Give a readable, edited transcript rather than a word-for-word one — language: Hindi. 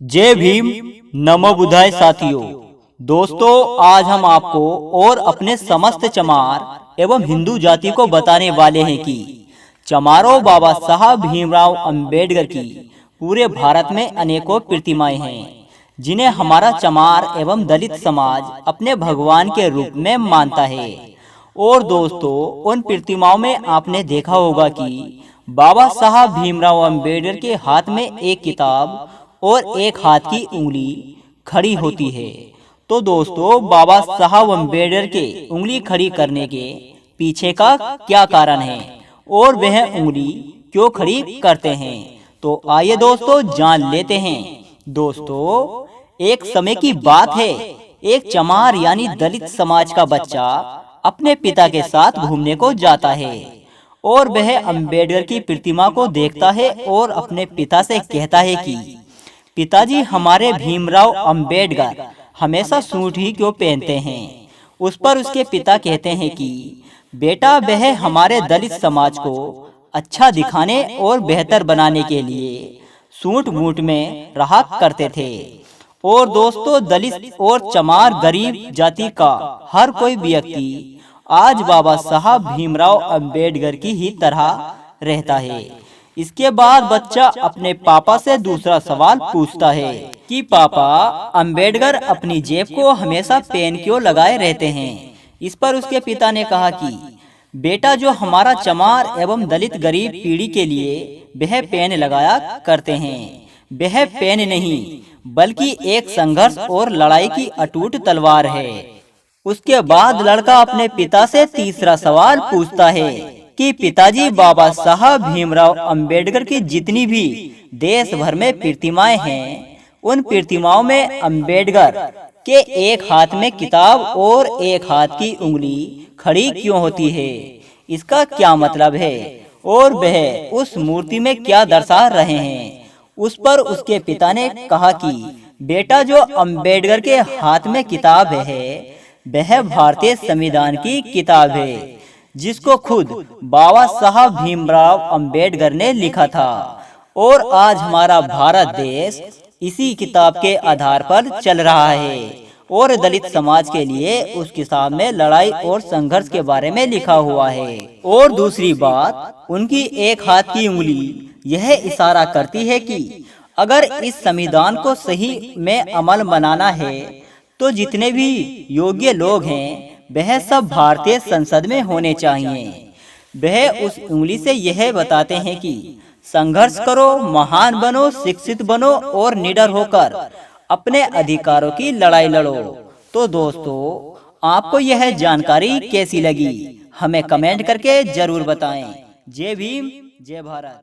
जय भीम, नमो बुद्धाय साथियों। दोस्तों, आज हम आपको और अपने समस्त चमार एवं हिंदू जाति को बताने वाले हैं कि चमारों बाबा साहब भीमराव अंबेडकर की पूरे भारत में अनेकों प्रतिमाएं हैं, जिन्हें हमारा चमार एवं दलित समाज अपने भगवान के रूप में मानता है। और दोस्तों, उन प्रतिमाओं में आपने देखा होगा कि बाबा साहब भीमराव अंबेडकर के हाथ में एक किताब और एक हाथ की उंगली खड़ी होती है। तो दोस्तों, बाबा साहब अंबेडकर के उंगली खड़ी करने के पीछे का क्या कारण है और वह उंगली क्यों खड़ी करते हैं, तो आइए दोस्तों जान लेते हैं। दोस्तों, एक समय की बात है, एक चमार यानी दलित समाज का बच्चा अपने पिता के साथ घूमने को जाता है और वह अंबेडकर की प्रतिमा को देखता है और अपने पिता से कहता है कि पिताजी, हमारे भीमराव अंबेडकर हमेशा सूट ही क्यों पहनते हैं। उस पर उसके पिता कहते हैं कि बेटा, वह हमारे दलित समाज को अच्छा दिखाने और बेहतर बनाने के लिए सूट बूट में रहा करते थे। और दोस्तों, दलित और चमार गरीब जाति का हर कोई व्यक्ति आज बाबा साहब भीमराव अंबेडकर की ही तरह रहता है। इसके बाद बच्चा अपने पापा से दूसरा सवाल पूछता है कि पापा, अंबेडकर अपनी जेब को हमेशा पेन क्यों लगाए रहते हैं। इस पर उसके पिता ने कहा कि बेटा, जो हमारा चमार एवं दलित गरीब पीढ़ी के लिए वह पेन लगाया करते हैं, वह पेन नहीं बल्कि एक संघर्ष और लड़ाई की अटूट तलवार है। उसके बाद लड़का अपने पिता से तीसरा सवाल पूछता है कि पिताजी, बाबा साहब भीमराव अंबेडकर की जितनी भी देश भर में प्रतिमाएं हैं, उन प्रतिमाओं में अंबेडकर के एक हाथ में किताब और एक हाथ की उंगली खड़ी क्यों होती है, इसका क्या मतलब है और वह उस मूर्ति में क्या दर्शा रहे हैं। उस पर उसके पिता ने कहा कि बेटा, जो अंबेडकर के हाथ में किताब है वह भारतीय संविधान की किताब है, जिसको खुद बाबा साहब भीमराव अंबेडकर ने लिखा था। और आज हमारा भारत देश इसी किताब के आधार पर चल रहा है और दलित समाज के लिए उस किताब में लड़ाई और संघर्ष के बारे में लिखा हुआ है। और दूसरी बात, उनकी एक हाथ की उंगली यह इशारा करती है कि अगर इस संविधान को सही में अमल बनाना है तो जितने भी योग्य लोग हैं वह सब भारतीय संसद में होने चाहिए। वह उस उंगली से यह बताते हैं कि संघर्ष करो, महान बनो, शिक्षित बनो और निडर होकर अपने अधिकारों की लड़ाई लड़ो। तो दोस्तों, आपको यह जानकारी कैसी लगी, हमें कमेंट करके जरूर बताएं। जय भीम, जय भारत।